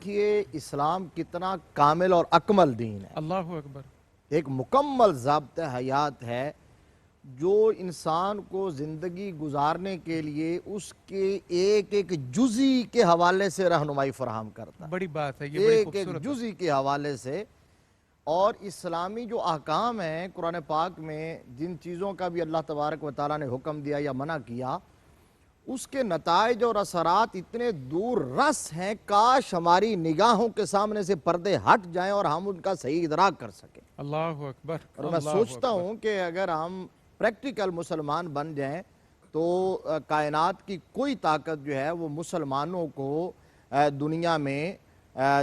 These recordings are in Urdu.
دیکھیے اسلام کتنا کامل اور اکمل دین ہے، اللہ اکبر۔ ایک مکمل ضابطہ حیات ہے جو انسان کو زندگی گزارنے کے لیے اس کے ایک ایک جزی کے حوالے سے رہنمائی فراہم کرتا ہے، بڑی بات ہے، یہ بڑی ایک خوبصورت ہے۔ جزی کے حوالے سے۔ اور اسلامی جو احکام ہیں قرآن پاک میں جن چیزوں کا بھی اللہ تبارک و تعالیٰ نے حکم دیا یا منع کیا، اس کے نتائج اور اثرات اتنے دور رس ہیں، کاش ہماری نگاہوں کے سامنے سے پردے ہٹ جائیں اور ہم ان کا صحیح ادراک کر سکیں۔ اللہ اکبر۔ اور میں سوچتا ہوں کہ اگر ہم پریکٹیکل مسلمان بن جائیں تو کائنات کی کوئی طاقت جو ہے وہ مسلمانوں کو دنیا میں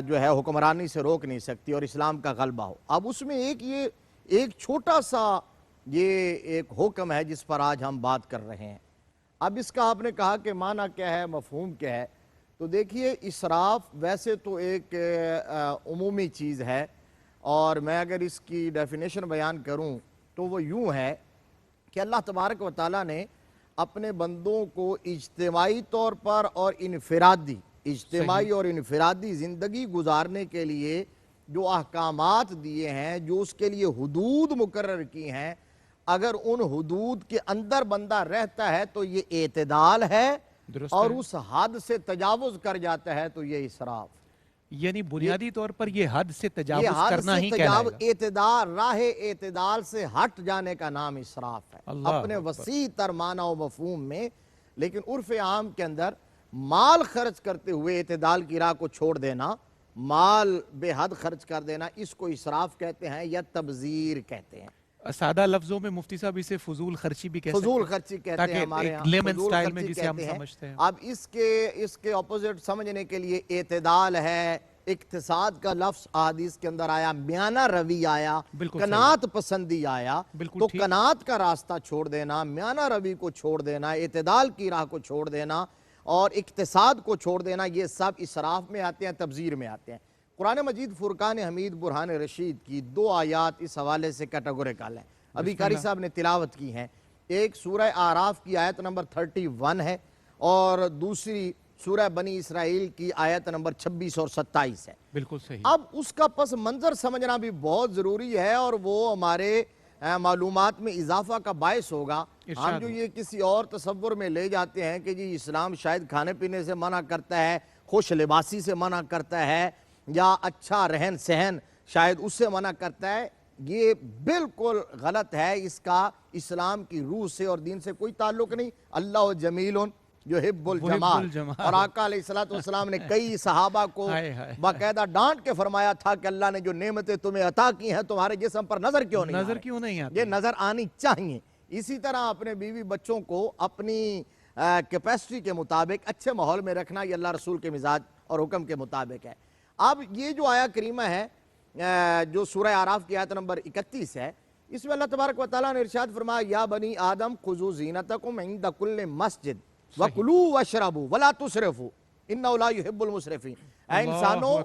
جو ہے حکمرانی سے روک نہیں سکتی اور اسلام کا غلبہ ہو۔ اب اس میں ایک چھوٹا سا یہ ایک حکم ہے جس پر آج ہم بات کر رہے ہیں۔ اب اس کا آپ نے کہا کہ معنی کیا ہے، مفہوم کیا ہے، تو دیکھیے اسراف ویسے تو ایک عمومی چیز ہے، اور میں اگر اس کی ڈیفینیشن بیان کروں تو وہ یوں ہے کہ اللہ تبارک و تعالیٰ نے اپنے بندوں کو اجتماعی طور پر اور اجتماعی اور انفرادی زندگی گزارنے کے لیے جو احکامات دیے ہیں، جو اس کے لیے حدود مقرر کی ہیں، اگر ان حدود کے اندر بندہ رہتا ہے تو یہ اعتدال ہے، اور اس حد سے تجاوز کر جاتا ہے تو یہ اسراف۔ یعنی بنیادی طور پر یہ حد سے تجاوز کرنا ہی کہلائے گا۔ اعتدال، راہ اعتدال سے ہٹ جانے کا نام اسراف ہے اپنے وسیع تر معنی و مفہوم میں۔ لیکن عرف عام کے اندر مال خرچ کرتے ہوئے اعتدال کی راہ کو چھوڑ دینا، مال بے حد خرچ کر دینا، اس کو اسراف کہتے ہیں یا تبذیر کہتے ہیں۔ سادہ لفظوں میں مفتی صاحب اسے فضول خرچی بھی کہہ سکتے ہیں، فضول خرچی کہتے ہیں ہمارے یہاں، لیمن سٹائل میں جسے ہم سمجھتے ہیں۔ اب اس کے اپوزٹ سمجھنے کے لیے اعتدال ہے، اقتصاد کا لفظ احادیث کے اندر آیا، میانہ روی آیا، قناعت پسندی آیا، تو قناعت کا راستہ چھوڑ دینا، میانہ روی کو چھوڑ دینا، اعتدال کی راہ کو چھوڑ دینا اور اقتصاد کو چھوڑ دینا، یہ سب اسراف میں آتے ہیں، تبذیر میں آتے ہیں۔ قرآن مجید فرقان حمید برہان رشید کی 2 آیات اس حوالے سے کیٹیگوریکل ہیں، ابھی قاری صاحب نے تلاوت کی ہیں۔ ایک سورہ اعراف کی آیت نمبر 31 ہے اور دوسری سورہ بنی اسرائیل کی آیت نمبر 26 اور 27 ہے۔ بالکل صحیح۔ اب اس کا پس منظر سمجھنا بھی بہت ضروری ہے اور وہ ہمارے معلومات میں اضافہ کا باعث ہوگا۔ ہم جو یہ کسی اور تصور میں لے جاتے ہیں کہ جی اسلام شاید کھانے پینے سے منع کرتا ہے، خوش لباسی سے منع کرتا ہے، یا اچھا رہن سہن شاید اس سے منع کرتا ہے، یہ بالکل غلط ہے۔ اس کا اسلام کی روح سے اور دین سے کوئی تعلق نہیں۔ اللہ جمیل یحب الجمال، اور آقا علیہ السلام نے کئی صحابہ کو باقاعدہ ڈانٹ کے فرمایا تھا کہ اللہ نے جو نعمتیں تمہیں عطا کی ہیں تمہارے جسم پر نظر کیوں نہیں آتی؟ یہ نظر آنی چاہیے۔ اسی طرح اپنے بیوی بچوں کو اپنی کیپیسٹی کے مطابق اچھے ماحول میں رکھنا، یہ اللہ رسول کے مزاج اور حکم کے مطابق ہے۔ اب یہ جو آیا کریمہ ہے جو سورہ اعراف کی آیت نمبر 31 ہے، اس میں اللہ تبارک و تعالیٰ نے ارشاد فرمایا یا بنی آدم خذوا زینتکم عند کل مسجد وَكُلُوا وَاشْرَبُوا وَلَا تُسْرِفُوا إِنَّهُ لَا يُحِبُّ الْمُسْرِفِينَ۔ اے انسانوں،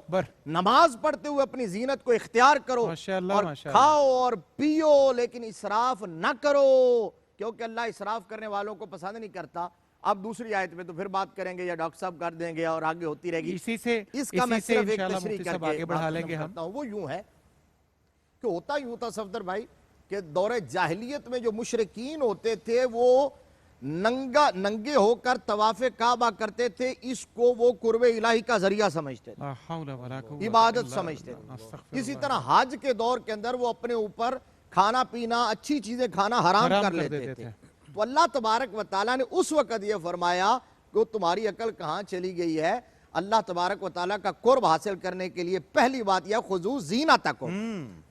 نماز پڑھتے ہوئے اپنی زینت کو اختیار کرو اور کھاؤ اور پیو، لیکن اسراف نہ کرو، کیونکہ اللہ اسراف کرنے والوں کو پسند نہیں کرتا۔ اب دوسری آیت میں تو پھر بات کریں گے یا ڈاکٹر صاحب کر دیں گے اور آگے ہوتی رہے گی، اس کا میں صرف ایک تشریح کر کے بات کرتا ہوں۔ وہ یوں ہے کہ ہوتا یوں تھا صفدر بھائی کہ دور جاہلیت میں جو مشرکین ہوتے تھے وہ ننگے ہو کر طواف کعبہ کرتے تھے، اس کو وہ قرب الہی کا ذریعہ سمجھتے تھے، عبادت سمجھتے تھے۔ اسی طرح حج کے دور کے اندر وہ اپنے اوپر کھانا پینا، اچھی چیزیں کھانا حرام کر لیتے تھے۔ تو اللہ تبارک و تعالیٰ نے اس وقت یہ فرمایا کہ تمہاری عقل کہاں چلی گئی ہے؟ اللہ تبارک و تعالیٰ کا قرب حاصل کرنے کے لیے پہلی بات یہ خذوا زینتکم،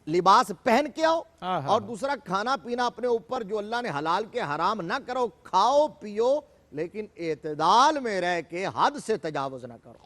لباس پہن کے آؤ، اور دوسرا کھانا پینا اپنے اوپر جو اللہ نے حلال کے حرام نہ کرو، کھاؤ پیو لیکن اعتدال میں رہ کے حد سے تجاوز نہ کرو۔